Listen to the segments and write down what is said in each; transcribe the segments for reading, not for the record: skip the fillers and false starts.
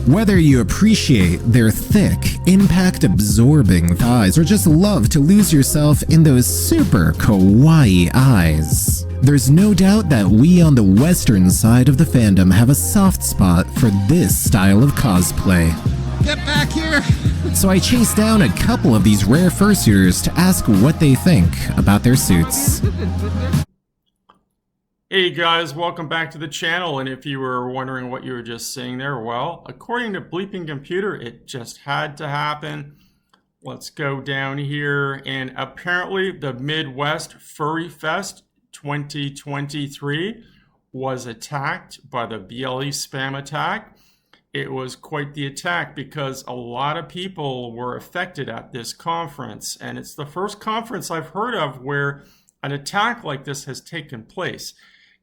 Whether you appreciate their thick, impact-absorbing thighs or just love to lose yourself in those super kawaii eyes, there's no doubt that we on the western side of the fandom have a soft spot for this style of cosplay. Get back here! So I chased down a couple of these rare fursuiters to ask what they think about their suits. Hey guys, welcome back to the channel, and if you were wondering what you were just seeing there, well, according to Bleeping Computer, it just had to happen. Let's go down here, and apparently the Midwest FurFest 2023 was attacked by the BLE Spam Attack. It was quite the attack because a lot of people were affected at this conference, and it's the first conference I've heard of where an attack like this has taken place.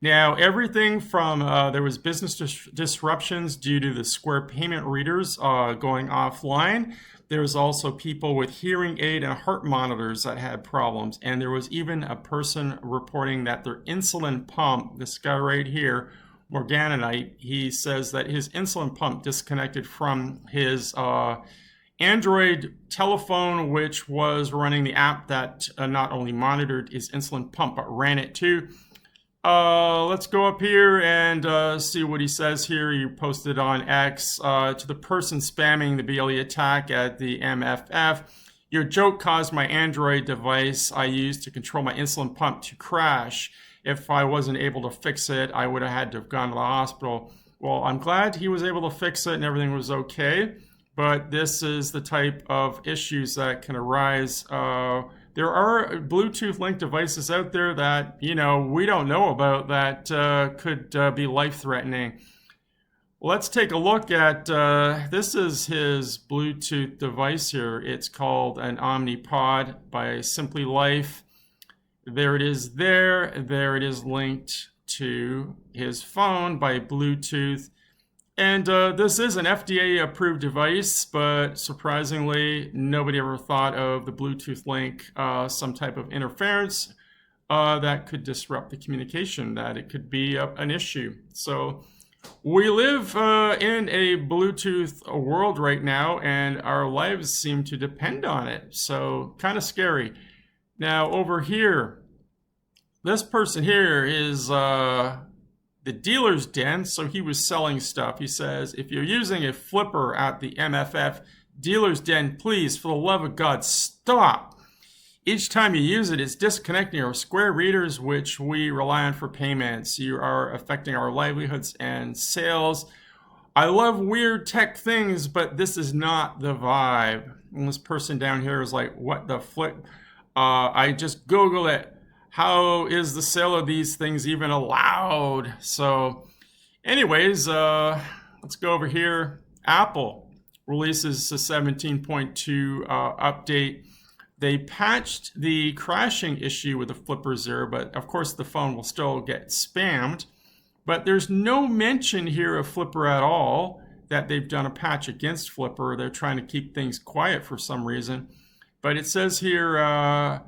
Now, everything from there was business disruptions due to the Square payment readers going offline. There was also people with hearing aid and heart monitors that had problems. And there was even a person reporting that their insulin pump, this guy right here, Morganite, he says that his insulin pump disconnected from his Android telephone, which was running the app that not only monitored his insulin pump, but ran it too. Let's go up here and see what he says here. He posted on X to the person spamming the BLE attack at the MFF. Your joke caused my Android device I used to control my insulin pump to crash. If I wasn't able to fix it, I would have had to have gone to the hospital. Well, I'm glad he was able to fix it and everything was okay. But this is the type of issues that can arise. There are Bluetooth linked devices out there that, you know, we don't know about that could be life-threatening. Let's take a look at, this is his Bluetooth device here. It's called an Omnipod by Simply Life. There it is there. There it is linked to his phone by Bluetooth. And this is an FDA-approved device, but surprisingly, nobody ever thought of the Bluetooth link, some type of interference that could disrupt the communication, that it could be an issue. So we live in a Bluetooth world right now, and our lives seem to depend on it. So kind of scary. Now over here, this person here is the dealer's den, so he was selling stuff. He says, if you're using a flipper at the MFF dealer's den, please, for the love of God, stop. Each time you use it, it's disconnecting our Square readers, which we rely on for payments. You are affecting our livelihoods and sales. I love weird tech things, but this is not the vibe. And this person down here is like, what the flip? I just Googled it. How is the sale of these things even allowed? So anyways, let's go over here. Apple releases a 17.2 update. They patched the crashing issue with the Flipper Zero, but of course the phone will still get spammed. But there's no mention here of Flipper at all, that they've done a patch against Flipper. They're trying to keep things quiet for some reason. But it says here,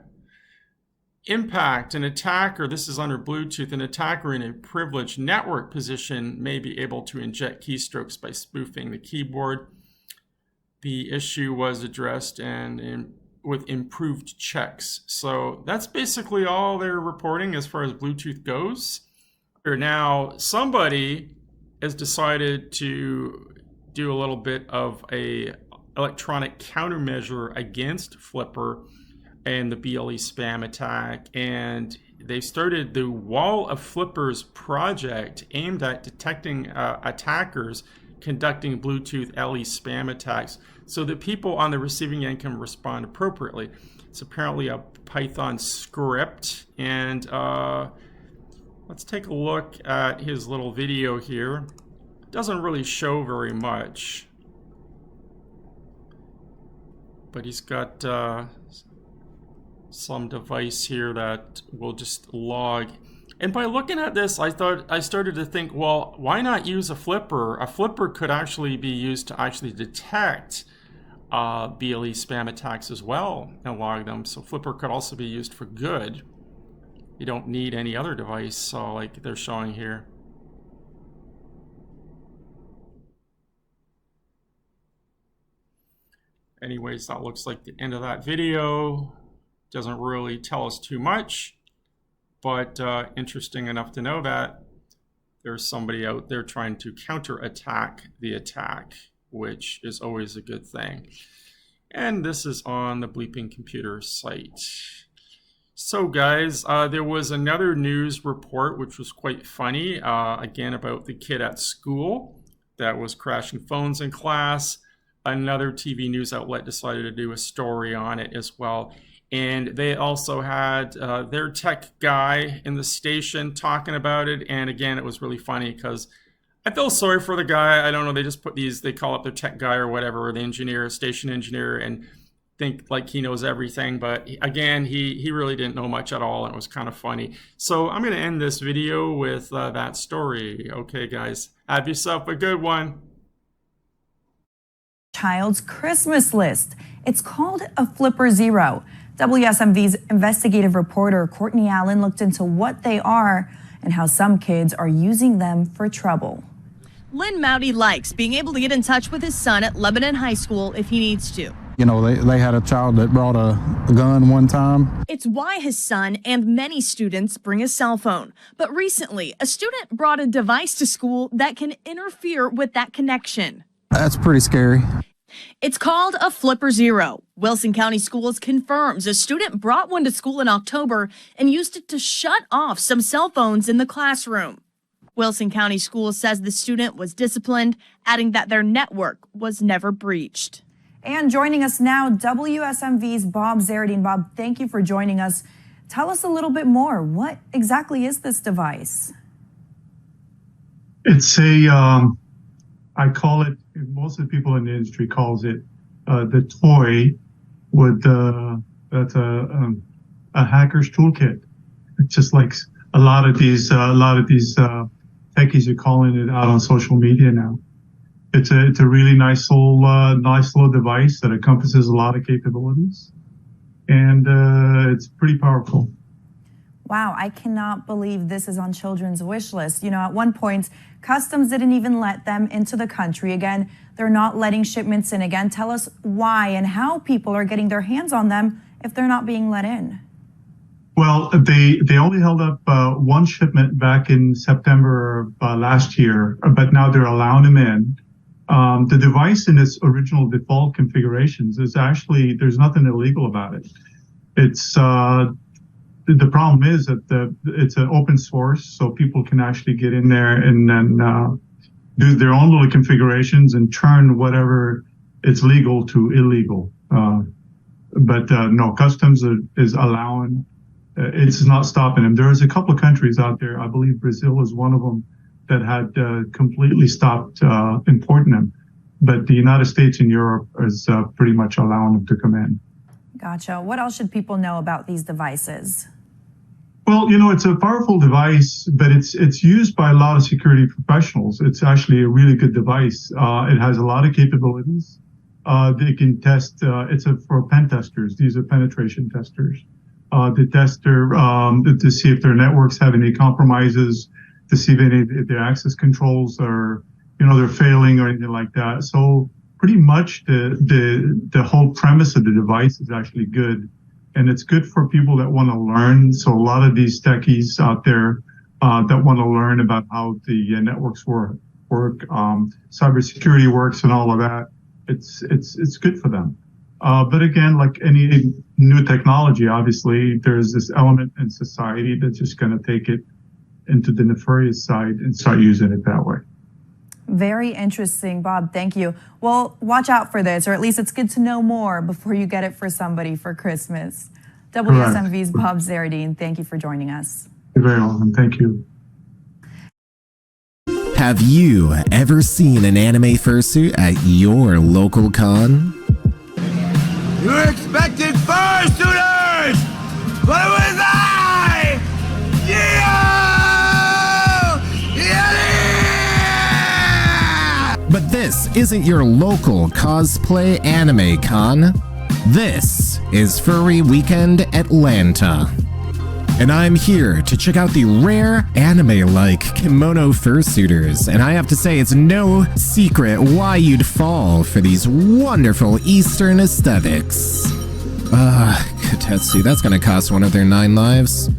impact, an attacker, this is under Bluetooth, an attacker in a privileged network position may be able to inject keystrokes by spoofing the keyboard. The issue was addressed and with improved checks. So that's basically all they're reporting as far as Bluetooth goes. Now, somebody has decided to do a little bit of a electronic countermeasure against Flipper and the BLE Spam Attack, and they started the Wall of Flippers project aimed at detecting attackers conducting Bluetooth LE spam attacks so that people on the receiving end can respond appropriately. It's apparently a Python script, and let's take a look at his little video here. It doesn't really show very much, but he's got some device here that will just log. And by looking at this, I started to think, well, why not use a flipper? A flipper could actually be used to actually detect BLE spam attacks as well and log them. So flipper could also be used for good. You don't need any other device, so like they're showing here. anyways, that looks like the end of that video. Doesn't really tell us too much, but interesting enough to know that there's somebody out there trying to counterattack the attack, which is always a good thing. And this is on the Bleeping Computer site. So guys, there was another news report which was quite funny, again about the kid at school that was crashing phones in class. Another TV news outlet decided to do a story on it as well. And they also had their tech guy in the station talking about it. And again, it was really funny because I feel sorry for the guy. I don't know, they just put these, they call up their tech guy or whatever, or the engineer, station engineer, and think like he knows everything. But again, he really didn't know much at all, and it was kind of funny. So I'm going to end this video with that story. Okay, guys, have yourself a good one. Child's Christmas list. It's called a Flipper Zero. WSMV's investigative reporter Courtney Allen looked into what they are and how some kids are using them for trouble. Lynn Mowdy likes being able to get in touch with his son at Lebanon High School if he needs to. You know, they had a child that brought a gun one time. It's why his son and many students bring a cell phone. But recently, a student brought a device to school that can interfere with that connection. That's pretty scary. It's called a Flipper Zero. Wilson County Schools confirms a student brought one to school in October and used it to shut off some cell phones in the classroom. Wilson County Schools says the student was disciplined, adding that their network was never breached. And joining us now, WSMV's Bob Zaradine. Bob, thank you for joining us. Tell us a little bit more. What exactly is this device? It's a, I call it, most of the people in the industry calls it the toy with that's a hacker's toolkit. It's just like a lot of these techies are calling it out on social media now. It's a really nice little device that encompasses a lot of capabilities, and it's pretty powerful. Wow, I cannot believe this is on children's wish list. You know, at one point, Customs didn't even let them into the country. Again, they're not letting shipments in again. Tell us why and how people are getting their hands on them if they're not being let in. Well, they only held up one shipment back in September last year, but now they're allowing them in. The device in its original default configurations is actually, there's nothing illegal about it. It's the problem is that it's an open source, so people can actually get in there and then do their own little configurations and turn whatever it's legal to illegal. But no, Customs is allowing, it's not stopping them. There's a couple of countries out there, I believe Brazil is one of them, that had completely stopped importing them. But the United States and Europe is pretty much allowing them to come in. Gotcha. What else should people know about these devices? Well, you know, it's a powerful device, but it's used by a lot of security professionals. It's actually a really good device. It has a lot of capabilities. They can test, for pen testers. These are penetration testers. The tester, to see if their networks have any compromises, to see if their access controls are, you know, they're failing or anything like that. So pretty much the whole premise of the device is actually good. And it's good for people that want to learn. So a lot of these techies out there that want to learn about how the networks work, cybersecurity works and all of that, it's good for them. But again, like any new technology, obviously, there's this element in society that's just going to take it into the nefarious side and start using it that way. Very interesting, Bob. Thank you. Well, watch out for this, or at least it's good to know more before you get it for somebody for Christmas. WSMV's Bob Zaradine, thank you for joining us. You're very welcome. Thank you. Have you ever seen an anime fursuit at your local con? You expected fursuiters, but it was I! Yeah! But this isn't your local cosplay anime con. This is Furry Weekend Atlanta. and I'm here to check out the rare anime-like kimono fursuiters, and I have to say it's no secret why you'd fall for these wonderful Eastern aesthetics. Kotetsu, that's gonna cost one of their 9 lives.